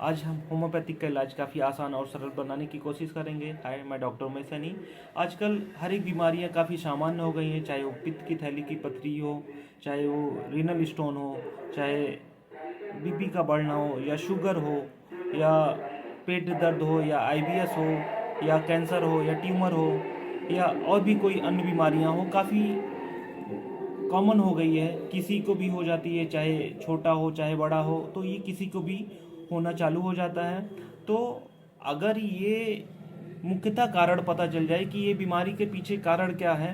आज हम होम्योपैथिक का इलाज काफ़ी आसान और सरल बनाने की कोशिश करेंगे। हाय, मैं डॉक्टर उमेश सैनी। आजकल हर एक बीमारियां काफ़ी सामान्य हो गई हैं, चाहे वो पित्त की थैली की पथरी हो, चाहे वो रीनल स्टोन हो, चाहे बीपी का बढ़ना हो, या शुगर हो, या पेट दर्द हो, या आईबीएस हो, या कैंसर हो, या ट्यूमर हो, या और भी कोई अन्य बीमारियां हो। काफ़ी कॉमन हो गई है, किसी को भी हो जाती है, चाहे छोटा हो चाहे बड़ा हो, तो ये किसी को भी होना चालू हो जाता है। तो अगर ये मुख्यतः कारण पता चल जाए कि ये बीमारी के पीछे कारण क्या है,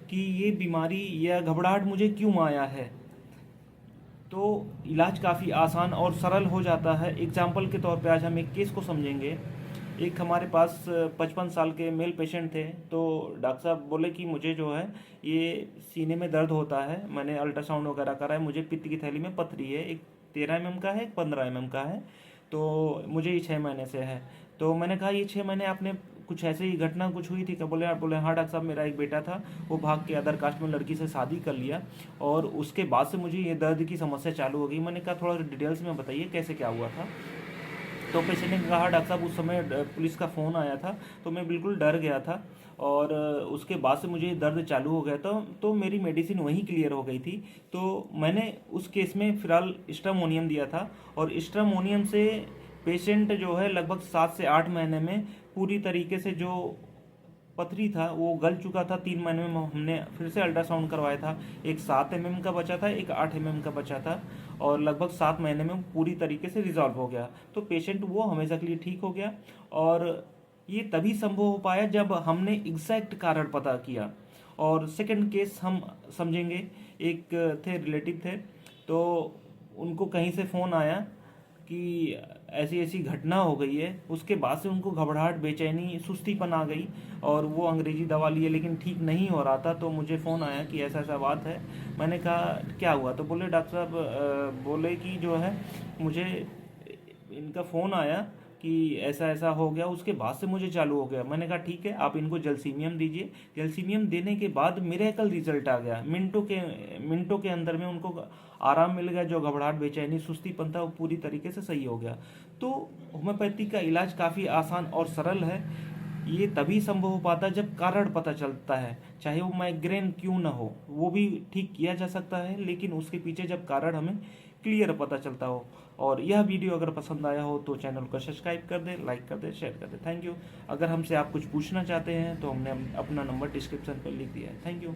कि ये बीमारी या घबराहट मुझे क्यों आया है, तो इलाज काफ़ी आसान और सरल हो जाता है। एग्जाम्पल के तौर पे आज हम एक केस को समझेंगे। एक हमारे पास 55 साल के मेल पेशेंट थे। तो डॉक्टर साहब बोले कि मुझे जो है ये सीने में दर्द होता है, मैंने अल्ट्रासाउंड वगैरह करा है, मुझे पित्त की थैली में पथरी है, एक 13 mm का है, एक 15 mm का है, तो मुझे ये 6 महीने से है। तो मैंने कहा ये 6 महीने आपने कुछ ऐसे ही घटना कुछ हुई थी क्या? बोले हाँ डॉक्टर साहब, मेरा एक बेटा था, वो भाग के अदर कास्ट में लड़की से शादी कर लिया और उसके बाद से मुझे ये दर्द की समस्या चालू हो गई। मैंने कहा थोड़ा डिटेल्स में बताइए कैसे क्या हुआ था। तो पेशेंट ने कहा डॉक्टर साहब उस समय पुलिस का फ़ोन आया था, तो मैं बिल्कुल डर गया था और उसके बाद से मुझे दर्द चालू हो गया था, तो मेरी मेडिसिन वहीं क्लियर हो गई थी। तो मैंने उस केस में फिलहाल स्ट्रामोनियम दिया था और स्ट्रामोनियम से पेशेंट जो है लगभग 7 से 8 महीने में पूरी तरीके से जो पथरी था वो गल चुका था। 3 महीने में हमने फिर से अल्ट्रासाउंड करवाया था, एक 7 mm का बचा था, एक 8 mm का बचा था, और लगभग 7 महीने में पूरी तरीके से रिजॉल्व हो गया। तो पेशेंट वो हमेशा के लिए ठीक हो गया। और ये तभी संभव हो पाया जब हमने एग्जैक्ट कारण पता किया। और सेकंड केस हम समझेंगे। एक थे रिलेटिव थे, तो उनको कहीं से फ़ोन आया कि ऐसी ऐसी घटना हो गई है। उसके बाद से उनको घबराहट, बेचैनी, सुस्तीपन आ गई और वो अंग्रेजी दवा लिए लेकिन ठीक नहीं हो रहा था। तो मुझे फ़ोन आया कि ऐसा ऐसा बात है। मैंने कहा क्या हुआ? तो बोले डॉक्टर साहब बोले कि जो है मुझे इनका फ़ोन आया कि ऐसा ऐसा हो गया, उसके बाद से मुझे चालू हो गया। मैंने कहा ठीक है, आप इनको जलसीमियम दीजिए। जलसीमियम देने के बाद मिरेकल रिजल्ट आ गया। मिनटों के अंदर में उनको आराम मिल गया। जो घबराहट, बेचैनी, सुस्तीपन था वो पूरी तरीके से सही हो गया। तो होम्योपैथी का इलाज काफ़ी आसान और सरल है। ये तभी संभव हो पाता है जब कारण पता चलता है। चाहे वो माइग्रेन क्यों ना हो, वो भी ठीक किया जा सकता है, लेकिन उसके पीछे जब कारण हमें क्लियर पता चलता हो। और यह वीडियो अगर पसंद आया हो तो चैनल को सब्सक्राइब कर दे, लाइक कर दे, शेयर कर दे। Thank you. अगर हमसे आप कुछ पूछना चाहते हैं तो हमने अपना नंबर डिस्क्रिप्शन पर लिख दिया है। Thank you.